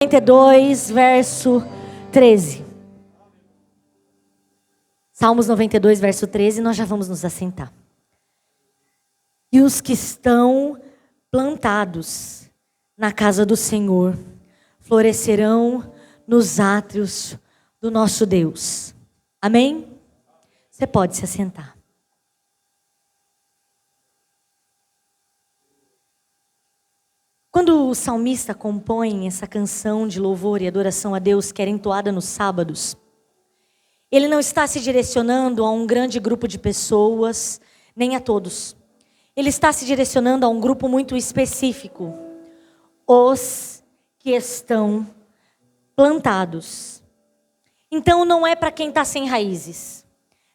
92, verso 13. Salmos 92, verso 13, nós já vamos nos assentar. E os que estão plantados na casa do Senhor florescerão nos átrios do nosso Deus. Amém? Você pode se assentar. Quando o salmista compõe essa canção de louvor e adoração a Deus, que era entoada nos sábados, ele não está se direcionando a um grande grupo de pessoas, nem a todos. Ele está se direcionando a um grupo muito específico. Os que estão plantados. Então não é para quem está sem raízes.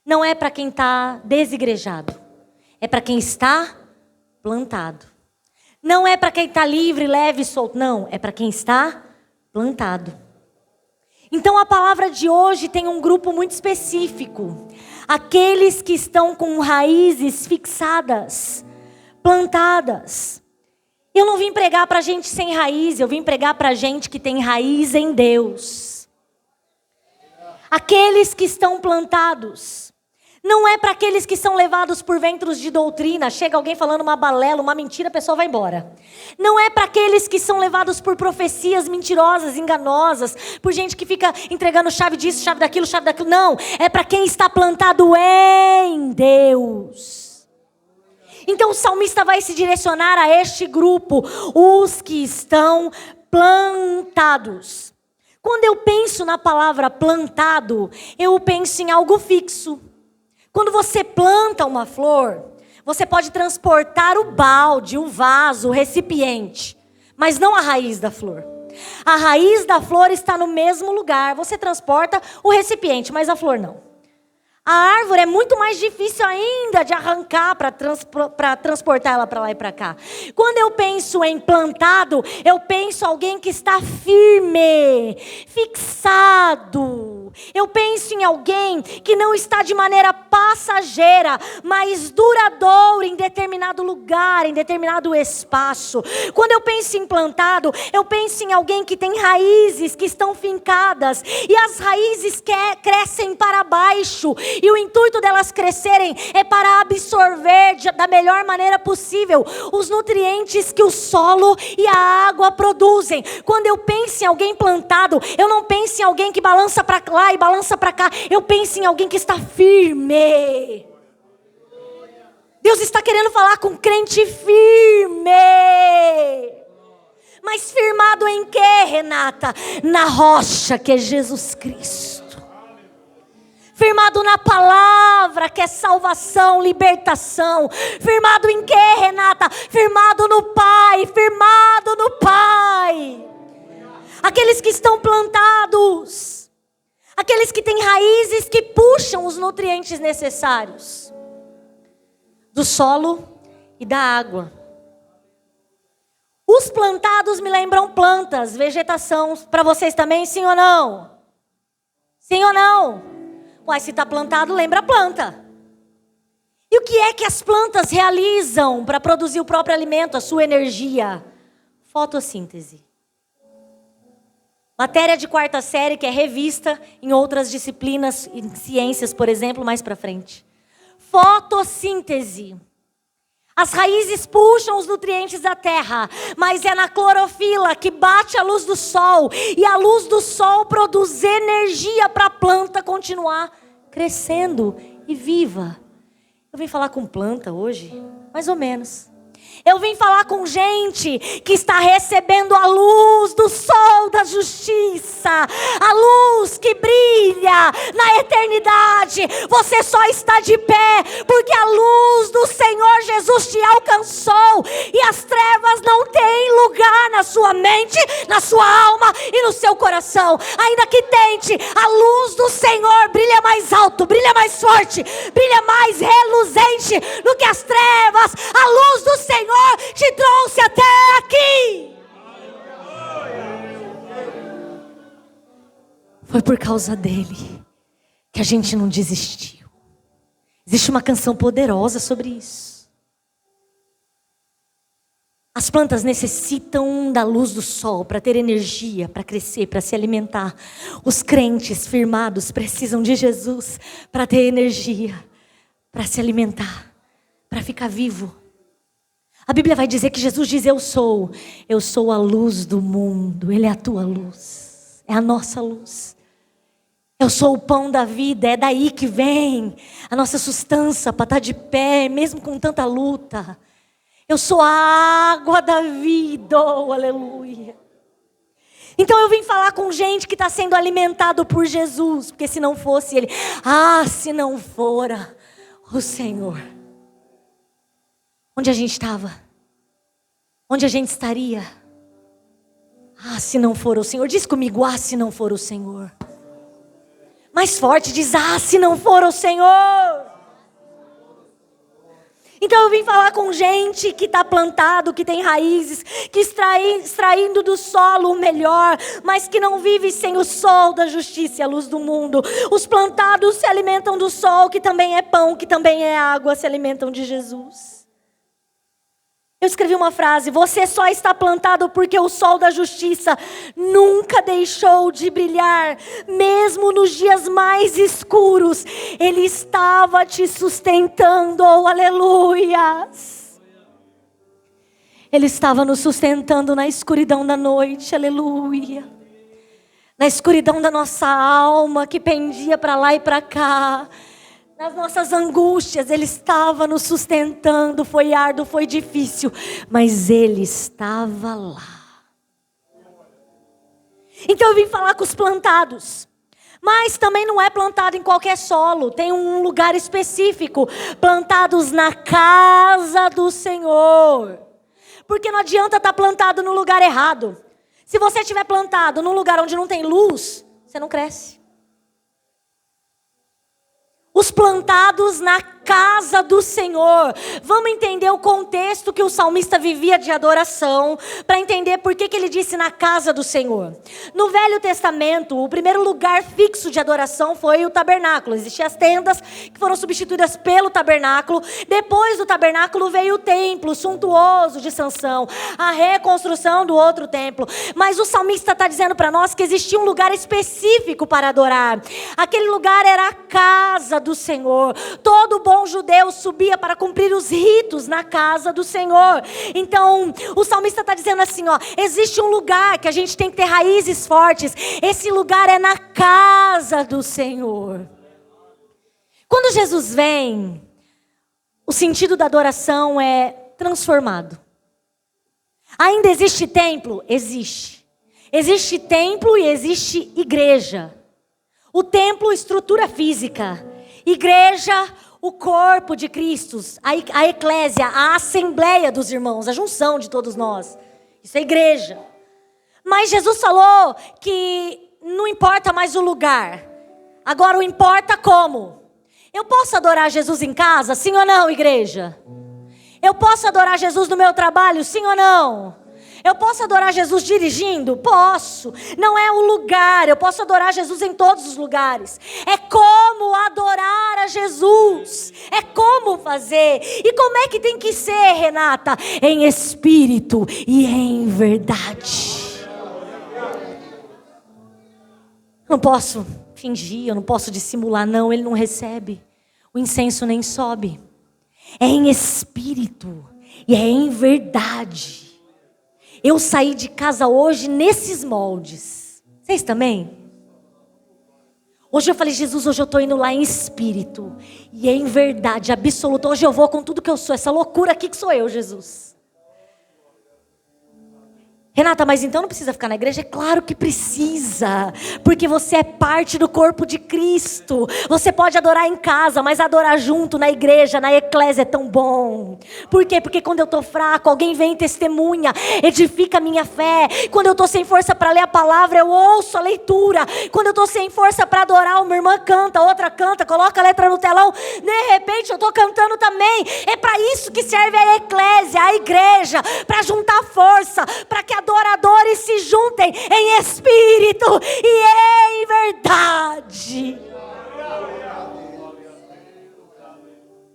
Não é para quem está desigrejado. É para quem está plantado. Não é para quem está livre, leve e solto. Não, é para quem está plantado. Então a palavra de hoje tem um grupo muito específico. Aqueles que estão com raízes fixadas, plantadas. Eu não vim pregar para gente sem raiz, eu vim pregar para gente que tem raiz em Deus. Aqueles que estão plantados. Não é para aqueles que são levados por ventos de doutrina. Chega alguém falando uma balela, uma mentira, a pessoa vai embora. Não é para aqueles que são levados por profecias mentirosas, enganosas. Por gente que fica entregando chave disso, chave daquilo, chave daquilo. Não, é para quem está plantado em Deus. Então o salmista vai se direcionar a este grupo. Os que estão plantados. Quando eu penso na palavra plantado, eu penso em algo fixo. Quando você planta uma flor, você pode transportar o balde, o vaso, o recipiente, mas não a raiz da flor. A raiz da flor está no mesmo lugar. Você transporta o recipiente, mas a flor não. A árvore é muito mais difícil ainda de arrancar para transportar ela para lá e para cá. Quando eu penso em plantado, eu penso em alguém que está firme, fixado. Eu penso em alguém que não está de maneira passageira, mas duradoura em determinado lugar, em determinado espaço. Quando eu penso em plantado, eu penso em alguém que tem raízes que estão fincadas. E as raízes crescem para baixo. E o intuito delas crescerem é para absorver da melhor maneira possível os nutrientes que o solo e a água produzem. Quando eu penso em alguém plantado, eu não penso em alguém que balança para lá e balança para cá. Eu penso em alguém que está firme. Deus está querendo falar com crente firme. Mas firmado em quê, Renata? Na rocha que é Jesus Cristo. Firmado na palavra, que é salvação, libertação. Firmado em quê, Renata? Firmado no Pai, firmado no Pai. Aqueles que estão plantados. Aqueles que têm raízes que puxam os nutrientes necessários. Do solo e da água. Os plantados me lembram plantas, vegetação. Para vocês também, sim ou não? Sim ou não? Uai, se está plantado, lembra a planta. E o que é que as plantas realizam para produzir o próprio alimento, a sua energia? Fotossíntese. Matéria de 4ª série que é revista em outras disciplinas, em ciências, por exemplo, mais para frente. Fotossíntese. As raízes puxam os nutrientes da terra, mas é na clorofila que bate a luz do sol. E a luz do sol produz energia para a planta continuar crescendo e viva. Eu vim falar com planta hoje, mais ou menos. Eu vim falar com gente que está recebendo a luz do sol da justiça. A luz que brilha na eternidade. Você só está de pé porque a luz do Senhor Jesus te alcançou. E as trevas não têm lugar na sua mente, na sua alma e no seu coração. Ainda que tente, a luz do Senhor brilha mais alto, brilha mais forte, brilha mais reluzente do que as trevas. A luz do Senhor te trouxe até aqui. Foi por causa dele que a gente não desistiu. Existe uma canção poderosa sobre isso. As plantas necessitam da luz do sol para ter energia, para crescer, para se alimentar. Os crentes firmados precisam de Jesus para ter energia, para se alimentar, para ficar vivo. A Bíblia vai dizer que Jesus diz: eu sou a luz do mundo. Ele é a tua luz, é a nossa luz. Eu sou o pão da vida, é daí que vem a nossa sustância para estar de pé, mesmo com tanta luta. Eu sou a água da vida, oh, aleluia. Então eu vim falar com gente que está sendo alimentado por Jesus, porque se não fosse Ele, se não fora o Senhor, onde a gente estava? Onde a gente estaria? Se não for o Senhor. Diz comigo: se não for o Senhor. Mais forte, diz: se não for o Senhor. Então eu vim falar com gente que está plantado, que tem raízes, que extraindo do solo o melhor, mas que não vive sem o sol da justiça e a luz do mundo. Os plantados se alimentam do sol, que também é pão, que também é água, se alimentam de Jesus. Eu escrevi uma frase: você só está plantado porque o sol da justiça nunca deixou de brilhar. Mesmo nos dias mais escuros, Ele estava te sustentando, oh, aleluias. Ele estava nos sustentando na escuridão da noite, aleluia. Na escuridão da nossa alma que pendia para lá e para cá. Nas nossas angústias, Ele estava nos sustentando. Foi árduo, foi difícil, mas Ele estava lá. Então eu vim falar com os plantados. Mas também não é plantado em qualquer solo. Tem um lugar específico. Plantados na casa do Senhor. Porque não adianta estar plantado no lugar errado. Se você estiver plantado num lugar onde não tem luz, você não cresce. Os plantados na casa do Senhor. Vamos entender o contexto que o salmista vivia de adoração, para entender por que ele disse na casa do Senhor. No Velho Testamento, o primeiro lugar fixo de adoração foi o tabernáculo. Existiam as tendas que foram substituídas pelo tabernáculo. Depois do tabernáculo veio o templo suntuoso de Sansão, a reconstrução do outro templo. Mas o salmista está dizendo para nós que existia um lugar específico para adorar. Aquele lugar era a casa do Senhor. Todo bom judeu subia para cumprir os ritos na casa do Senhor. Então o salmista está dizendo assim, existe um lugar que a gente tem que ter raízes fortes. Esse lugar é na casa do Senhor. Quando Jesus vem, o sentido da adoração é transformado. Ainda existe templo? Existe. Existe templo e existe igreja. O templo, estrutura física. Igreja, o corpo de Cristo. A eclésia, a assembleia dos irmãos, a junção de todos nós. Isso é igreja. Mas Jesus falou que não importa mais o lugar. Agora o importa como. Eu posso adorar Jesus em casa? Sim ou não, igreja? Eu posso adorar Jesus no meu trabalho? Sim ou não? Eu posso adorar Jesus dirigindo? Posso. Não é o lugar. Eu posso adorar Jesus em todos os lugares. É como adorar a Jesus. É como fazer. E como é que tem que ser, Renata? Em espírito e em verdade. Não posso fingir, eu não posso dissimular. Não, ele não recebe. O incenso nem sobe. É em espírito e é em verdade. Eu saí de casa hoje nesses moldes. Vocês também? Hoje eu falei, Jesus, hoje eu estou indo lá em espírito. E em verdade absoluta. Hoje eu vou com tudo que eu sou. Essa loucura aqui que sou eu, Jesus. Renata, mas então não precisa ficar na igreja? É claro que precisa, porque você é parte do corpo de Cristo. Você pode adorar em casa, mas adorar junto na igreja, na eclésia é tão bom. Por quê? Porque quando eu estou fraco, alguém vem e testemunha, edifica a minha fé. Quando eu estou sem força para ler a palavra, eu ouço a leitura. Quando eu estou sem força para adorar, uma irmã canta, outra canta, coloca a letra no telão. De repente eu estou cantando também. É para isso que serve a eclésia, a igreja, para juntar força, para que adoradores se juntem em espírito e em verdade.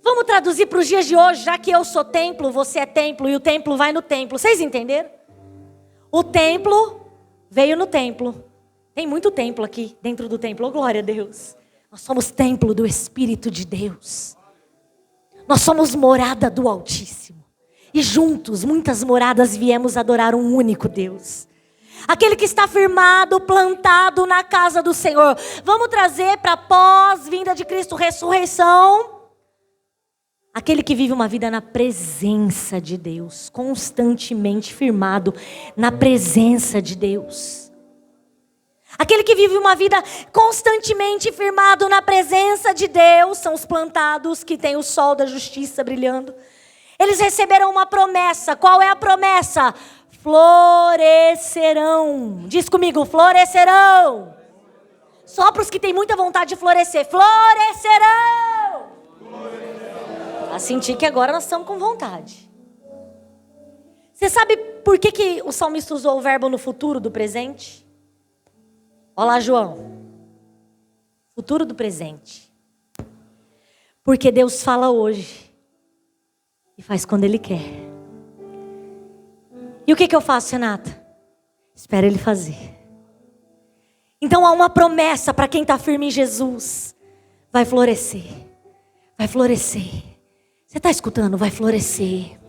Vamos traduzir para os dias de hoje, já que eu sou templo, você é templo e o templo vai no templo. Vocês entenderam? O templo veio no templo. Tem muito templo aqui dentro do templo. Oh, glória a Deus. Nós somos templo do Espírito de Deus. Nós somos morada do Altíssimo. E juntos, muitas moradas, viemos adorar um único Deus. Aquele que está firmado, plantado na casa do Senhor. Vamos trazer para pós-vinda de Cristo, ressurreição. Aquele que vive uma vida na presença de Deus. Constantemente firmado na presença de Deus. Aquele que vive uma vida constantemente firmado na presença de Deus. São os plantados que têm o sol da justiça brilhando. Eles receberam uma promessa. Qual é a promessa? Florescerão. Diz comigo, florescerão. Só para os que têm muita vontade de florescer. Florescerão. A sentir que agora nós estamos com vontade. Você sabe por que o salmista usou o verbo no futuro do presente? Olha lá, João. Futuro do presente. Porque Deus fala hoje. E faz quando Ele quer. E o que eu faço, Renata? Espero Ele fazer. Então há uma promessa para quem está firme em Jesus. Vai florescer. Vai florescer. Você está escutando? Vai florescer.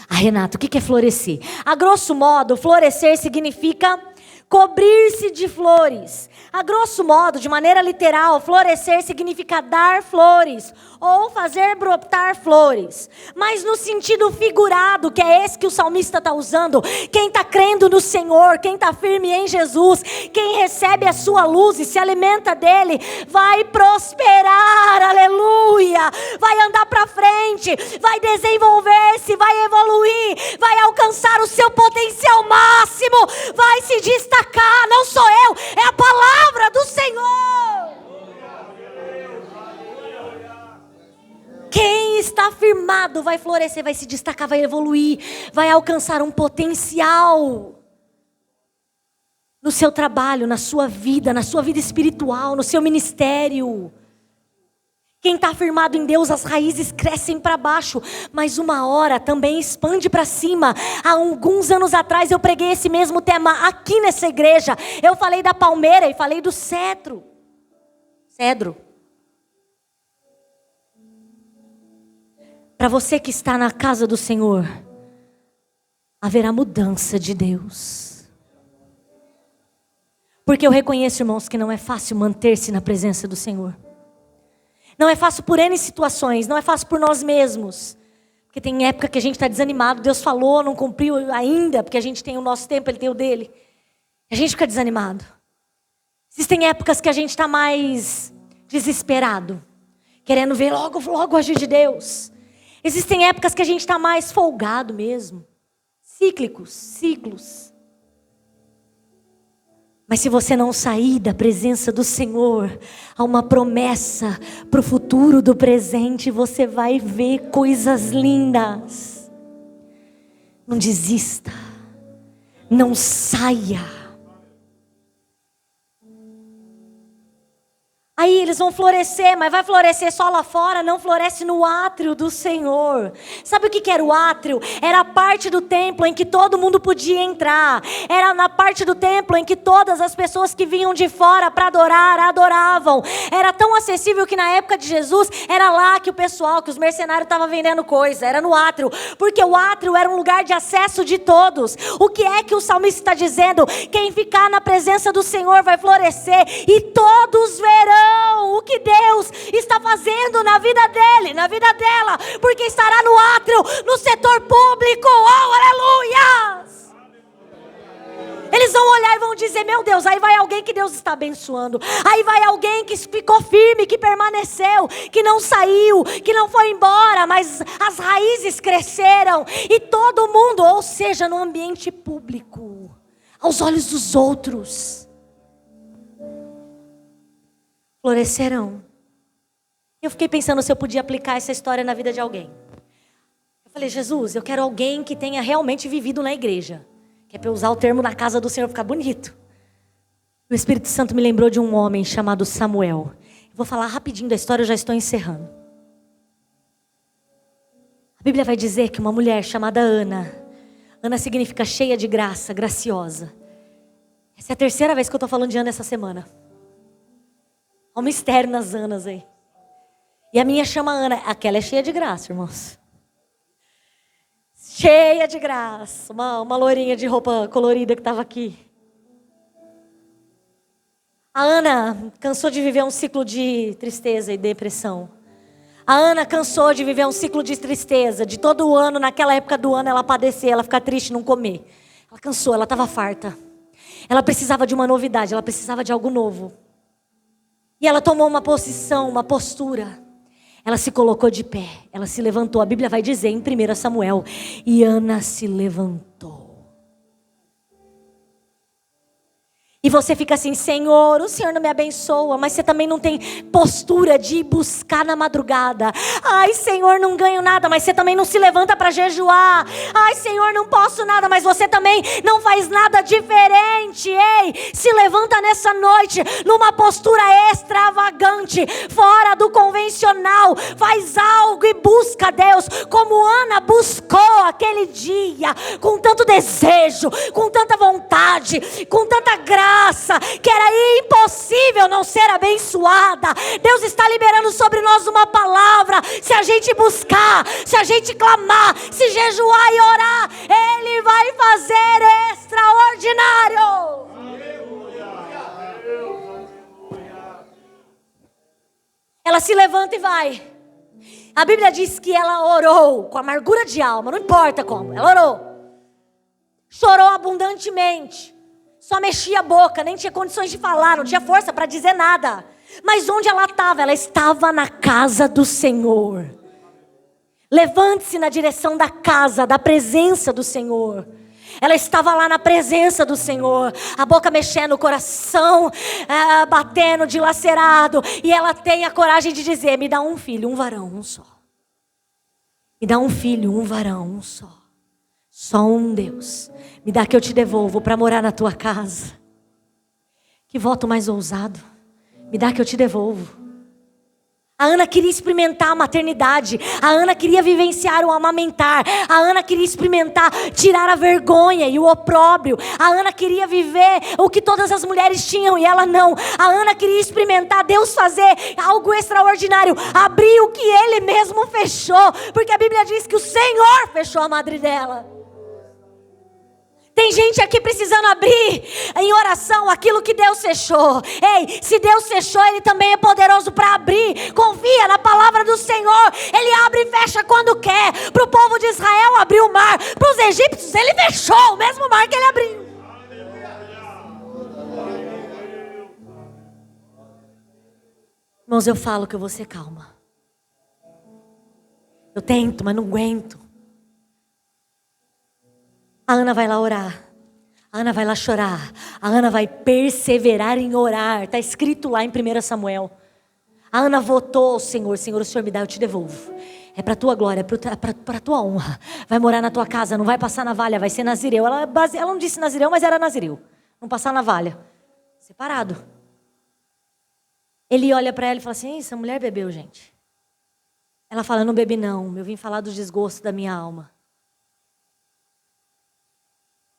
Ah, Renata, o que é florescer? A grosso modo, florescer significa cobrir-se de flores. A grosso modo, de maneira literal, florescer significa dar flores ou fazer brotar flores. Mas no sentido figurado, que é esse que o salmista está usando, quem está crendo no Senhor, quem está firme em Jesus, quem recebe a sua luz e se alimenta dele, vai prosperar, aleluia, vai andar para frente, vai desenvolver-se, vai evoluir, vai alcançar o seu potencial máximo, vai se destacar. Não sou eu, é a palavra do Senhor. Quem está firmado vai florescer, vai se destacar, vai evoluir, vai alcançar um potencial no seu trabalho, na sua vida espiritual, no seu ministério. Quem está firmado em Deus, as raízes crescem para baixo, mas uma hora também expande para cima. Há alguns anos atrás eu preguei esse mesmo tema aqui nessa igreja. Eu falei da palmeira e falei do cedro. Para você que está na casa do Senhor, haverá mudança de Deus. Porque eu reconheço, irmãos, que não é fácil manter-se na presença do Senhor. Não é fácil por N situações, não é fácil por nós mesmos. Porque tem época que a gente está desanimado, Deus falou, não cumpriu ainda, porque a gente tem o nosso tempo, Ele tem o dele. A gente fica desanimado. Existem épocas que a gente está mais desesperado, querendo ver logo o agir de Deus. Existem épocas que a gente está mais folgado mesmo. Ciclos. Mas se você não sair da presença do Senhor, há uma promessa para o futuro do presente, você vai ver coisas lindas. Não desista, não saia. Aí eles vão florescer, mas vai florescer só lá fora, não floresce no átrio do Senhor. Sabe o que era o átrio? Era a parte do templo em que todo mundo podia entrar. Era na parte do templo em que todas as pessoas que vinham de fora para adorar, adoravam. Era tão acessível que na época de Jesus, era lá que o pessoal, que os mercenários estavam vendendo coisa. Era no átrio, porque o átrio era um lugar de acesso de todos. O que é que o salmista está dizendo? Quem ficar na presença do Senhor vai florescer e todos verão o que Deus está fazendo na vida dele, na vida dela, porque estará no átrio, no setor público. Oh, aleluia! Eles vão olhar e vão dizer, meu Deus, aí vai alguém que Deus está abençoando. Aí vai alguém que ficou firme, que permaneceu, que não saiu, que não foi embora, mas as raízes cresceram. E todo mundo, ou seja, no ambiente público, aos olhos dos outros, florescerão. Eu fiquei pensando se eu podia aplicar essa história na vida de alguém. Eu falei, Jesus, eu quero alguém que tenha realmente vivido na igreja. Que é para eu usar o termo na casa do Senhor ficar bonito. O Espírito Santo me lembrou de um homem chamado Samuel. Eu vou falar rapidinho da história, eu já estou encerrando. A Bíblia vai dizer que uma mulher chamada Ana, Ana significa cheia de graça, graciosa. Essa é a terceira vez que eu estou falando de Ana essa semana. Há um mistério nas Anas aí. E a minha chama Ana, aquela é cheia de graça, irmãos. Cheia de graça, uma lourinha de roupa colorida que estava aqui. A Ana cansou de viver um ciclo de tristeza e depressão. A Ana cansou de viver um ciclo de tristeza, de todo ano, naquela época do ano, ela padecer, ela ficar triste, não comer. Ela cansou, ela estava farta. Ela precisava de uma novidade, ela precisava de algo novo. E ela tomou uma posição, uma postura. Ela se colocou de pé, ela se levantou. A Bíblia vai dizer em 1 Samuel, e Ana se levantou. E você fica assim, Senhor, o Senhor não me abençoa, mas você também não tem postura de ir buscar na madrugada. Ai, Senhor, não ganho nada, mas você também não se levanta para jejuar. Ai, Senhor, não posso nada, mas você também não faz nada diferente. Ei, se levanta nessa noite numa postura extravagante, fora do convencional. Faz algo e busca Deus, como Ana buscou aquele dia, com tanto desejo, com tanta vontade, com tanta graça, que era impossível não ser abençoada. Deus está liberando sobre nós uma palavra. Se a gente buscar, se a gente clamar, se jejuar e orar, Ele vai fazer extraordinário. Ela se levanta e vai. A Bíblia diz que ela orou com amargura de alma, não importa como, ela orou. Chorou abundantemente. Só mexia a boca, nem tinha condições de falar, não tinha força para dizer nada. Mas onde ela estava? Ela estava na casa do Senhor. Levante-se na direção da casa, da presença do Senhor. Ela estava lá na presença do Senhor, a boca mexendo, o coração batendo, dilacerado. E ela tem a coragem de dizer, me dá um filho, um varão, um só. Me dá um filho, um varão, um só. Só um Deus. Me dá que eu te devolvo para morar na tua casa. Que voto mais ousado. Me dá que eu te devolvo. A Ana queria experimentar a maternidade. A Ana queria vivenciar o amamentar. A Ana queria experimentar tirar a vergonha e o opróbrio. A Ana queria viver o que todas as mulheres tinham e ela não. A Ana queria experimentar Deus fazer algo extraordinário. Abrir o que Ele mesmo fechou. Porque a Bíblia diz que o Senhor fechou a madre dela. Tem gente aqui precisando abrir em oração aquilo que Deus fechou. Ei, se Deus fechou, Ele também é poderoso para abrir. Confia na palavra do Senhor. Ele abre e fecha quando quer. Para o povo de Israel abriu o mar. Para os egípcios Ele fechou o mesmo mar que Ele abriu. Irmãos, eu falo que eu vou ser calma. Eu tento, mas não aguento. A Ana vai lá orar, a Ana vai lá chorar, a Ana vai perseverar em orar, está escrito lá em 1 Samuel. A Ana votou, Senhor, o Senhor me dá, eu te devolvo. É para a tua glória, é para a tua honra. Vai morar na tua casa, não vai passar navalha, vai ser nazireu. Ela não disse nazireu, mas era nazireu. Não passar navalha, separado. Ele olha para ela e fala assim, essa mulher bebeu, gente. Ela fala, não bebi não, eu vim falar do desgosto da minha alma.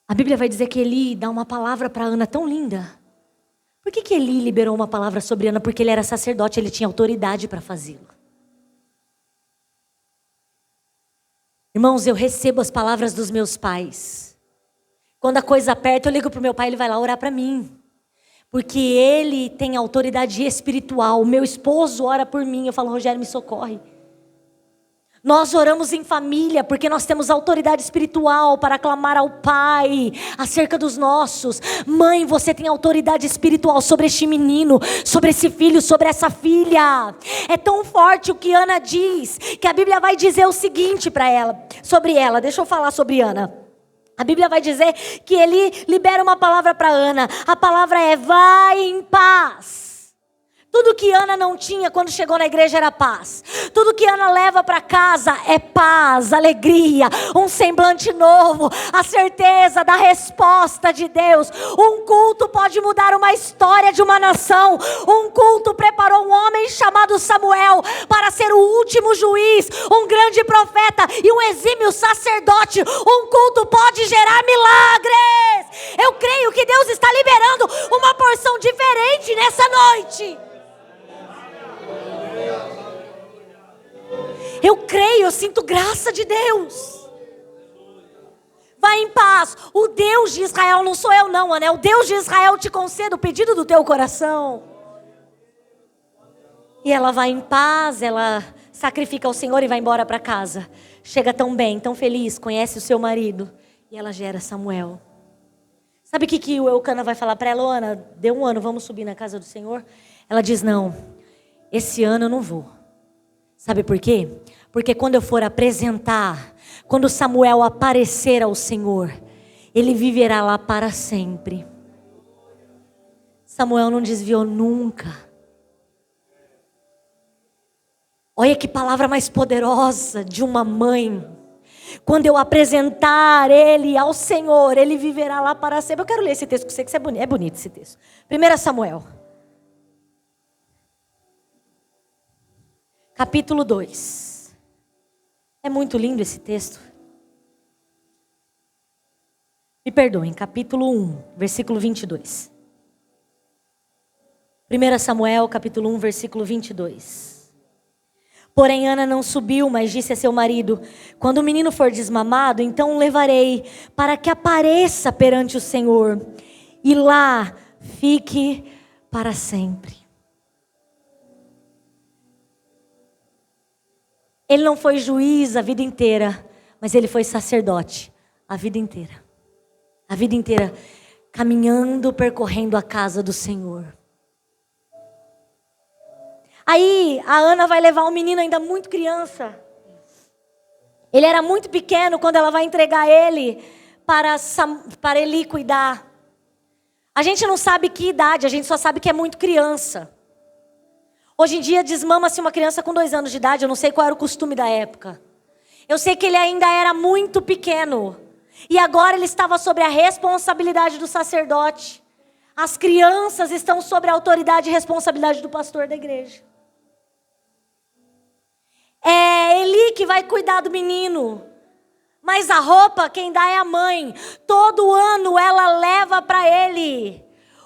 A Bíblia vai dizer que Eli dá uma palavra para Ana tão linda. Por que Eli liberou uma palavra sobre Ana? Porque ele era sacerdote, ele tinha autoridade para fazê-lo. Irmãos, eu recebo as palavras dos meus pais. Quando a coisa aperta, eu ligo para o meu pai, ele vai lá orar para mim. Porque ele tem autoridade espiritual. O meu esposo ora por mim, eu falo, Rogério, me socorre. Nós oramos em família porque nós temos autoridade espiritual para clamar ao Pai acerca dos nossos. Mãe, você tem autoridade espiritual sobre este menino, sobre esse filho, sobre essa filha. É tão forte o que Ana diz, que a Bíblia vai dizer o seguinte para ela, sobre ela. Deixa eu falar sobre Ana. A Bíblia vai dizer que ele libera uma palavra para Ana. A palavra é, vai em paz. Tudo que Ana não tinha quando chegou na igreja era paz. Tudo que Ana leva para casa é paz, alegria, um semblante novo, a certeza da resposta de Deus. Um culto pode mudar uma história de uma nação. Um culto preparou um homem chamado Samuel para ser o último juiz, um grande profeta e um exímio sacerdote. Um culto pode gerar milagres. Eu creio que Deus está liberando uma porção diferente nessa noite. Eu creio, eu sinto graça de Deus. Vai em paz. O Deus de Israel, não sou eu não, Ana, é o Deus de Israel te conceda o pedido do teu coração. E ela vai em paz, ela sacrifica ao Senhor e vai embora para casa. Chega tão bem, tão feliz, conhece o seu marido. E ela gera Samuel. Sabe o que o Eucana vai falar para ela? Ana, deu um ano, vamos subir na casa do Senhor? Ela diz, não, esse ano eu não vou. Sabe por quê? Porque quando eu for apresentar, quando Samuel aparecer ao Senhor, ele viverá lá para sempre. Samuel não desviou nunca. Olha que palavra mais poderosa de uma mãe. Quando eu apresentar ele ao Senhor, ele viverá lá para sempre. Eu quero ler esse texto com você, que é bonito esse texto. 1 Samuel. Capítulo 2. É muito lindo esse texto. Me perdoem, capítulo 1, versículo 22. 1 Samuel, capítulo 1, versículo 22. Porém Ana não subiu, mas disse a seu marido, quando o menino for desmamado, então o levarei para que apareça perante o Senhor, e lá fique para sempre. Ele não foi juiz a vida inteira, mas ele foi sacerdote a vida inteira. A vida inteira caminhando, percorrendo a casa do Senhor. Aí a Ana vai levar um menino ainda muito criança. Ele era muito pequeno quando ela vai entregar ele para Eli cuidar. A gente não sabe que idade, a gente só sabe que é muito criança. Hoje em dia desmama-se uma criança com 2 anos de idade, eu não sei qual era o costume da época. Eu sei que ele ainda era muito pequeno. E agora ele estava sobre a responsabilidade do sacerdote. As crianças estão sobre a autoridade e responsabilidade do pastor da igreja. É Eli que vai cuidar do menino. Mas a roupa quem dá é a mãe. Todo ano ela leva para ele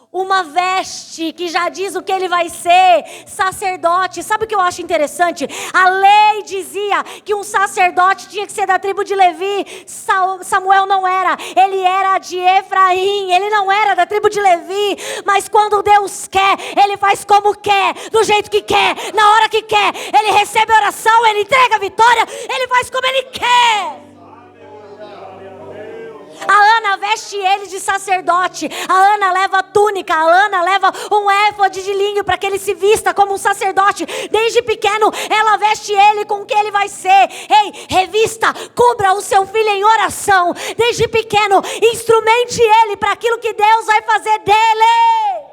uma veste que já diz o que ele vai ser, sacerdote. Sabe o que eu acho interessante? A lei dizia que um sacerdote tinha que ser da tribo de Levi. Samuel não era, ele era de Efraim, ele não era da tribo de Levi. Mas quando Deus quer, ele faz como quer, do jeito que quer, na hora que quer. Ele recebe a oração, ele entrega a vitória, ele faz como ele quer. A Ana veste ele de sacerdote. A Ana leva a túnica. A Ana leva um éfode de linho para que ele se vista como um sacerdote. Desde pequeno ela veste ele com o que ele vai ser. Ei, revista, cubra o seu filho em oração. Desde pequeno, instrumente ele para aquilo que Deus vai fazer dele.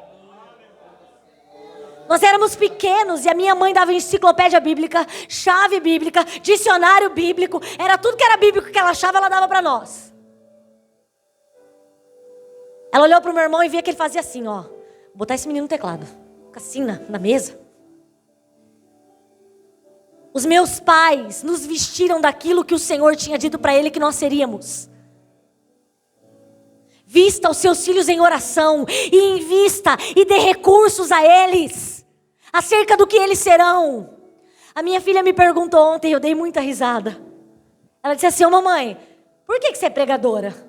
Nós éramos pequenos e a minha mãe dava enciclopédia bíblica, chave bíblica, dicionário bíblico. Era tudo que era bíblico que ela achava, ela dava para nós. Ela olhou para o meu irmão e via que ele fazia assim, ó. Vou botar esse menino no teclado. Fica assim na mesa. Os meus pais nos vestiram daquilo que o Senhor tinha dito para ele que nós seríamos. Vista os seus filhos em oração e invista e dê recursos a eles. Acerca do que eles serão. A minha filha me perguntou ontem, eu dei muita risada. Ela disse assim, ô mamãe, por que você é pregadora?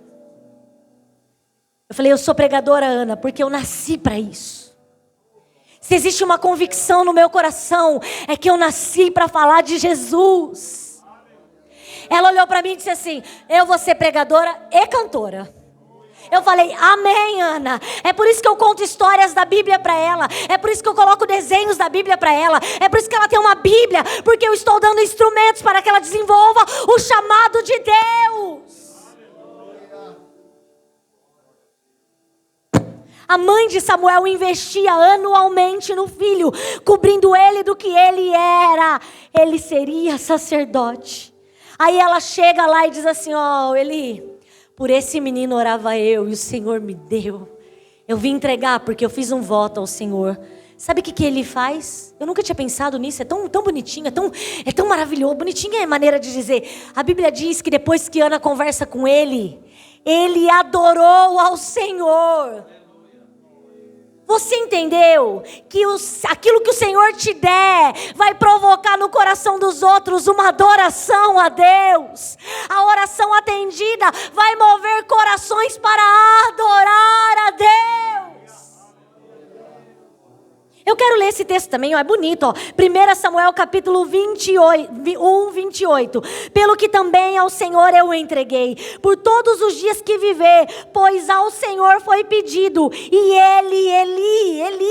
Eu falei, eu sou pregadora, Ana, porque eu nasci para isso. Se existe uma convicção no meu coração, é que eu nasci para falar de Jesus. Ela olhou para mim e disse assim, eu vou ser pregadora e cantora. Eu falei, amém, Ana. É por isso que eu conto histórias da Bíblia para ela. É por isso que eu coloco desenhos da Bíblia para ela. É por isso que ela tem uma Bíblia. Porque eu estou dando instrumentos para que ela desenvolva o chamado de Deus. A mãe de Samuel investia anualmente no filho, cobrindo ele do que ele era. Ele seria sacerdote. Aí ela chega lá e diz assim: ó, Eli, por esse menino orava eu e o Senhor me deu. Eu vim entregar porque eu fiz um voto ao Senhor. Sabe o que ele faz? Eu nunca tinha pensado nisso, é tão bonitinho, é tão maravilhoso. Bonitinho é a maneira de dizer. A Bíblia diz que depois que Ana conversa com ele adorou ao Senhor. Você entendeu que aquilo que o Senhor te der vai provocar no coração dos outros uma adoração a Deus. A oração atendida vai mover corações para adorar a Deus. Eu quero ler esse texto também, ó, é bonito, ó. 1 Samuel capítulo 28. Pelo que também ao Senhor eu o entreguei, por todos os dias que viver, pois ao Senhor foi pedido. E Eli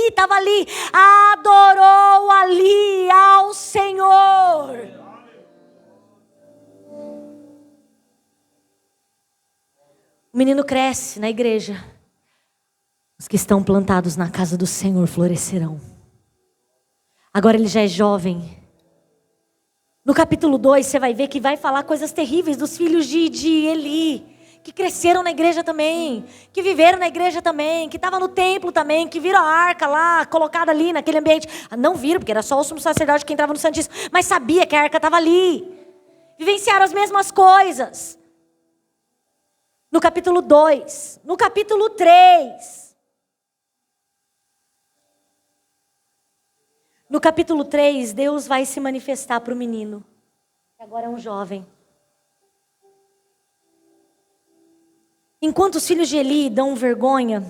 estava ali, adorou ali ao Senhor. O menino cresce na igreja. Os que estão plantados na casa do Senhor florescerão. Agora ele já é jovem. No capítulo 2 você vai ver que vai falar coisas terríveis dos filhos de Eli, que cresceram na igreja também, que viveram na igreja também, que estavam no templo também, que viram a arca lá, colocada ali naquele ambiente. Não viram, porque era só o sumo sacerdote que entrava no Santíssimo, mas sabia que a arca estava ali. Vivenciaram as mesmas coisas. No capítulo 2, no capítulo 3... No capítulo 3, Deus vai se manifestar para o menino, que agora é um jovem. Enquanto os filhos de Eli dão vergonha,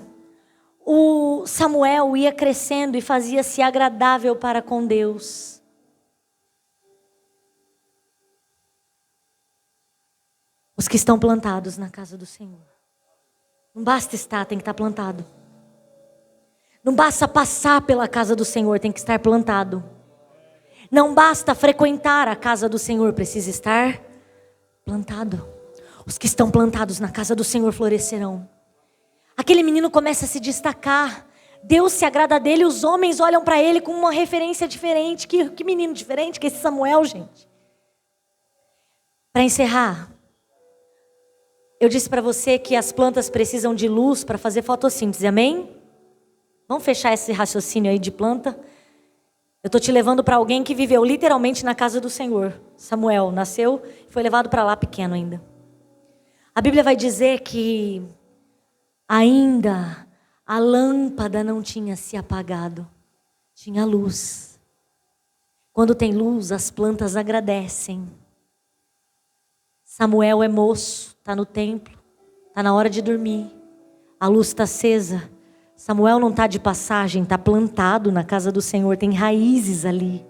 o Samuel ia crescendo e fazia-se agradável para com Deus. Os que estão plantados na casa do Senhor. Não basta estar, tem que estar plantado. Não basta passar pela casa do Senhor, tem que estar plantado. Não basta frequentar a casa do Senhor, precisa estar plantado. Os que estão plantados na casa do Senhor florescerão. Aquele menino começa a se destacar. Deus se agrada dele, os homens olham para ele com uma referência diferente. Que menino diferente que esse Samuel, gente. Para encerrar, eu disse para você que as plantas precisam de luz para fazer fotossíntese, amém? Vamos fechar esse raciocínio aí de planta. Eu estou te levando para alguém que viveu literalmente na casa do Senhor. Samuel nasceu e foi levado para lá pequeno ainda. A Bíblia vai dizer que ainda a lâmpada não tinha se apagado. Tinha luz. Quando tem luz, as plantas agradecem. Samuel é moço, está no templo, está na hora de dormir. A luz está acesa. Samuel não está de passagem, está plantado na casa do Senhor, tem raízes ali.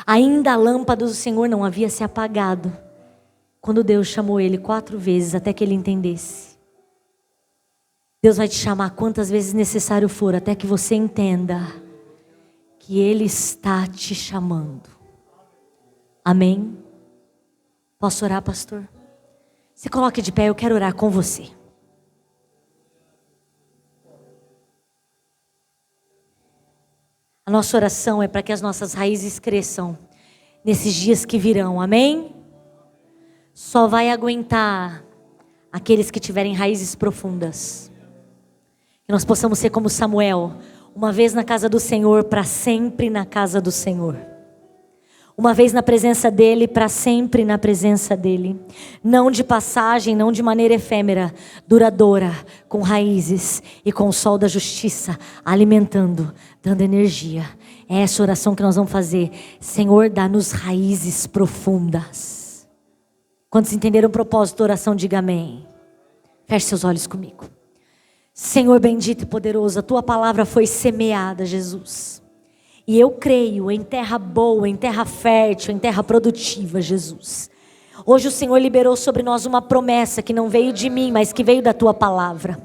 Ainda a lâmpada do Senhor não havia se apagado, quando Deus chamou ele 4 vezes até que ele entendesse. Deus vai te chamar quantas vezes necessário for, até que você entenda que Ele está te chamando. Amém? Posso orar, pastor? Se coloque de pé, eu quero orar com você. A nossa oração é para que as nossas raízes cresçam nesses dias que virão, amém? Só vai aguentar aqueles que tiverem raízes profundas. Que nós possamos ser como Samuel, uma vez na casa do Senhor, para sempre na casa do Senhor. Uma vez na presença dEle, para sempre na presença dEle. Não de passagem, não de maneira efêmera, duradoura, com raízes e com o sol da justiça, alimentando, dando energia. É essa oração que nós vamos fazer. Senhor, dá-nos raízes profundas. Quantos entenderam o propósito da oração, diga amém. Feche seus olhos comigo. Senhor bendito e poderoso, a Tua palavra foi semeada, Jesus. E eu creio em terra boa, em terra fértil, em terra produtiva, Jesus. Hoje o Senhor liberou sobre nós uma promessa que não veio de mim, mas que veio da Tua palavra.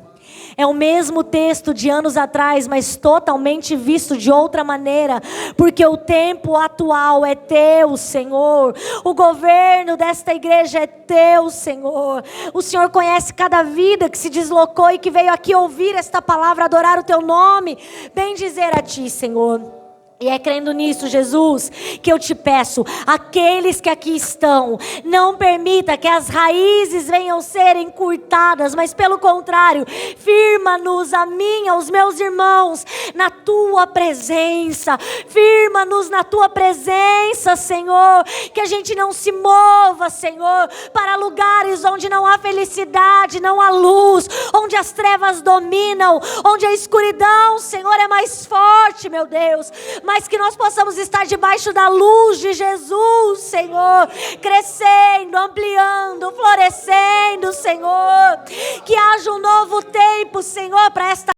É o mesmo texto de anos atrás, mas totalmente visto de outra maneira, porque o tempo atual é teu, Senhor. O governo desta igreja é teu, Senhor. O Senhor conhece cada vida que se deslocou e que veio aqui ouvir esta palavra, adorar o teu nome, bendizer a ti, Senhor. E é crendo nisso, Jesus, que eu te peço, aqueles que aqui estão, não permita que as raízes venham ser encurtadas, mas pelo contrário, firma-nos a mim, aos meus irmãos, na tua presença, firma-nos na tua presença, Senhor, que a gente não se mova, Senhor, para lugares onde não há felicidade, não há luz, onde as trevas dominam, onde a escuridão, Senhor, é mais forte, meu Deus, mas que nós possamos estar debaixo da luz de Jesus, Senhor, crescendo, ampliando, florescendo, Senhor, que haja um novo tempo, Senhor, para esta